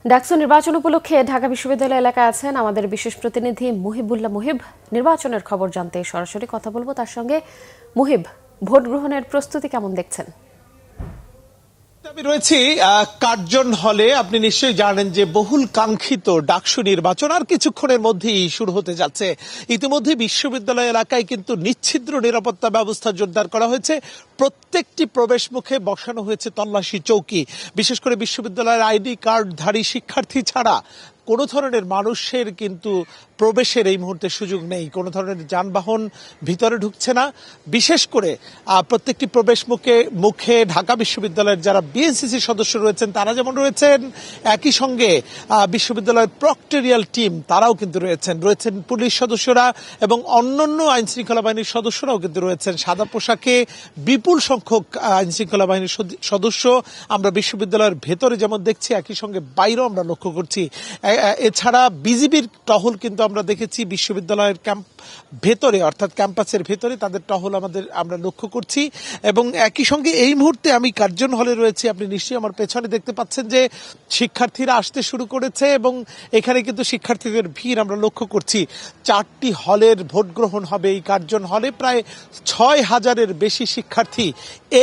ডাকসু নির্বাচন উপলক্ষে ঢাকা বিশ্ববিদ্যালয় এলাকায় আছেন আমাদের বিশেষ প্রতিনিধি মুহিবুল্লাহ মুহিব। নির্বাচনের খবর জানতে সরাসরি কথা বলবো তার সঙ্গে। মুহিব, ভোট গ্রহণের প্রস্তুতি কেমন দেখছেন? আমি রয়েছি কার্জন হলে। আপনি নিশ্চয়ই জানেন যে বহুল কাঙ্ক্ষিত ডাকসু নির্বাচন আর কিছুক্ষণের মধ্যেই শুরু হতে যাচ্ছে। ইতিমধ্যে বিশ্ববিদ্যালয় এলাকায় কিন্তু নিচ্ছিদ্র নিরাপত্তা ব্যবস্থা জোরদার করা হয়েছে। প্রত্যেকটি প্রবেশ মুখে বসানো হয়েছে তল্লাশি চৌকি। বিশেষ করে বিশ্ববিদ্যালয়ের আইডি কার্ডধারী শিক্ষার্থী ছাড়া কোনো ধরনের মানুষের কিন্তু প্রবেশের এই মুহূর্তে সুযোগ নেই। কোনো ধরনের যানবাহন ভিতরে ঢুকছে না। বিশেষ করে প্রত্যেকটি প্রবেশ মুখে ঢাকা বিশ্ববিদ্যালয়ের যারা বিএনসিসি সদস্য রয়েছেন তারা যেমন রয়েছেন, একই সঙ্গে বিশ্ববিদ্যালয়ের প্রক্টরিয়াল টিম তারাও কিন্তু রয়েছেন পুলিশ সদস্যরা এবং অন্যান্য আইন শৃঙ্খলা বাহিনীর সদস্যরাও কিন্তু রয়েছেন। সাদা পোশাকে বিপুল সংখ্যক আইন শৃঙ্খলা বাহিনীর সদস্য আমরা বিশ্ববিদ্যালয়ের ভেতরে যেমন দেখছি, একই সঙ্গে বাইরেও আমরা লক্ষ্য করছি। এছাড়া বিজিবির টহল কিন্তু আমরা দেখেছি বিশ্ববিদ্যালয়ের ভেতরে, অর্থাৎ ক্যাম্পাসের ভেতরে তাদের টহল আমরা লক্ষ্য করছি। এবং একই সঙ্গে এই মুহূর্তে আমি কার্জন হলে রয়েছি। আপনি নিশ্চয়ই আমার পেছনে দেখতে পাচ্ছেন যে শিক্ষার্থীরা আসতে শুরু করেছে এবং এখানে কিন্তু শিক্ষার্থীদের ভিড় আমরা লক্ষ্য করছি। 4টি হলের ভোট গ্রহণ হবে এই কার্জন হলে। প্রায় 6,000-এর বেশি শিক্ষার্থী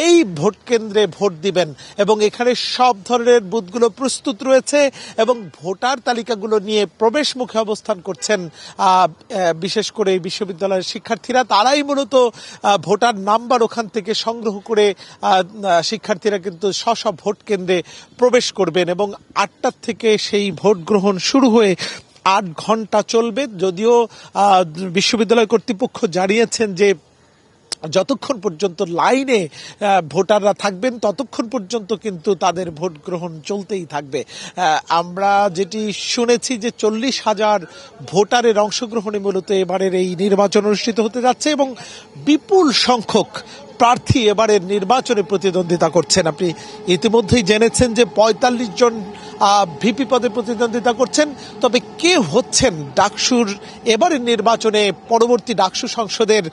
এই ভোট কেন্দ্রে ভোট দিবেন এবং এখানে সব ধরনের বুথগুলো প্রস্তুত রয়েছে এবং ভোটার তালিকাগুলো নিয়ে প্রবেশ মুখে অবস্থান করছেন বিশেষ করে এই বিশ্ববিদ্যালয়ের শিক্ষার্থীরা। তারাই মূলত ভোটার নাম্বার ওখান থেকে সংগ্রহ করে শিক্ষার্থীরা কিন্তু স্ব ভোট কেন্দ্রে প্রবেশ করবেন এবং 8টা থেকে সেই ভোট গ্রহণ শুরু হয়ে 8 ঘন্টা চলবে। যদিও বিশ্ববিদ্যালয় কর্তৃপক্ষ জানিয়েছেন যে যতক্ষণ পর্যন্ত লাইনে ভোটাররা থাকবেন ততক্ষণ পর্যন্ত কিন্তু তাদের ভোট গ্রহণ চলতেই থাকবে। আমরা যেটি শুনেছি যে 40,000 ভোটারের অংশগ্রহণে মূলত এবারের এই নির্বাচন অনুষ্ঠিত হতে যাচ্ছে এবং বিপুল সংখ্যক প্রার্থী এবারের নির্বাচনে প্রতিদ্বন্দ্বিতা করছেন। আপনি ইতিমধ্যেই জেনেছেন যে 45 জন ভিপি পদে প্রতিদ্বন্দ্বিতা করছেন। তবে কে হচ্ছেন ডাকসুর এবারের নির্বাচনে পরবর্তী ডাকসু সংসদের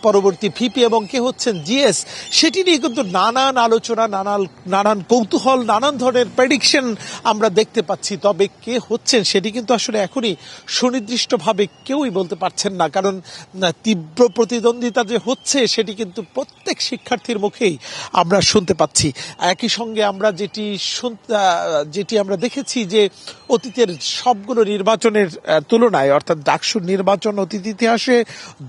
পরবর্তী ভিপি এবং কে হচ্ছেন জিএস, সেটি নিয়ে কিন্তু নানান আলোচনা, নানান কৌতূহল, নানান ধরনের প্রেডিকশন আমরা দেখতে পাচ্ছি। তবে কে হচ্ছেন সেটি কিন্তু আসলে এখনই সুনির্দিষ্টভাবে কেউই বলতে পারছেন না, কারণ তীব্র প্রতিদ্বন্দ্বিতা যে হচ্ছে সেটি কিন্তু প্রত্যেক শিক্ষার্থীর মুখেই আমরা শুনতে পাচ্ছি। একই সঙ্গে আমরা যেটি আমরা দেখেছি যে অতীতের সবগুলো নির্বাচনের তুলনায়, অর্থাৎ ডাকসুর নির্বাচন অতীত ইতিহাসে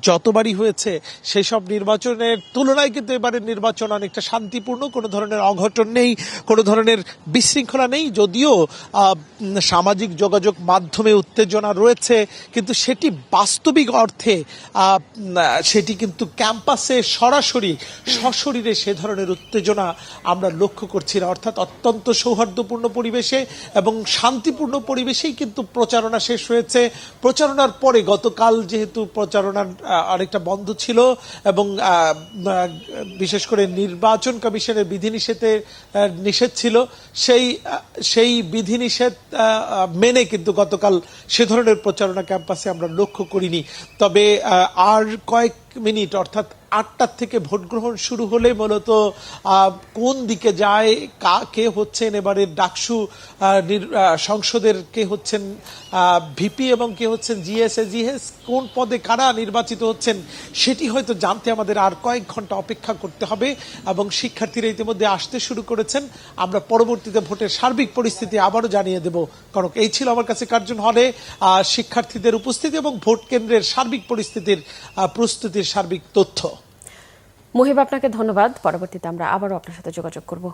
যতবারই হয়েছে সেই সব নির্বাচনের তুলনায় কিন্তু এবারের নির্বাচন অনেকটা শান্তিপূর্ণ। কোনো ধরনের অঘটন নেই, কোনো ধরনের বিশৃঙ্খলা নেই। যদিও সামাজিক যোগাযোগ মাধ্যমে উত্তেজনা রয়েছে, কিন্তু সেটি বাস্তবিক অর্থে সেটি কিন্তু ক্যাম্পাসে সরাসরি সশরীরে সে ধরনের উত্তেজনা আমরা লক্ষ্য করছি না। অর্থাৎ অত্যন্ত সৌহার্দ্যপূর্ণ পরিবেশে এবং শান্তিপূর্ণ পরিবেশেই কিন্তু প্রচারণা শেষ হয়েছে। প্রচারণার পরে গতকাল যেহেতু প্রচারণা অনেকটা বন্ধ ছিল এবং বিশেষ করে নির্বাচন কমিশনের নিষেধ ছিল, সেই বিধিনিষেধ মেনে কিন্তু গতকাল সে ধরনের প্রচারণা ক্যাম্পাসে আমরা লক্ষ্য করিনি। তবে আর কয়েক মিনিট, অর্থাৎ 8টার থেকে ভোট গ্রহণ শুরু হলে মূলত কোন দিকে যায়, কে হচ্ছেন এবারের ডাকসু সংসদের, কে হচ্ছেন ভিপি এবং কে হচ্ছেন জিএস, কোন পদে কারা নির্বাচিত হচ্ছেন সেটি হয়তো জানতে আমাদের আর কয়েক ঘন্টা অপেক্ষা করতে হবে। এবং শিক্ষার্থীরা ইতিমধ্যে আসতে শুরু করেছেন। আমরা পরবর্তীতে ভোটের সার্বিক পরিস্থিতি আবারও জানিয়ে দেব। কারণ এই ছিল আমার কাছে কার্জন হলে শিক্ষার্থীদের উপস্থিতি এবং ভোট কেন্দ্রের সার্বিক প্রস্তুতির সার্বিক তথ্য। মুহিব, আপনাকে ধন্যবাদ। পরবর্তীতে আমরা আবারও আপনার সাথে যোগাযোগ করব।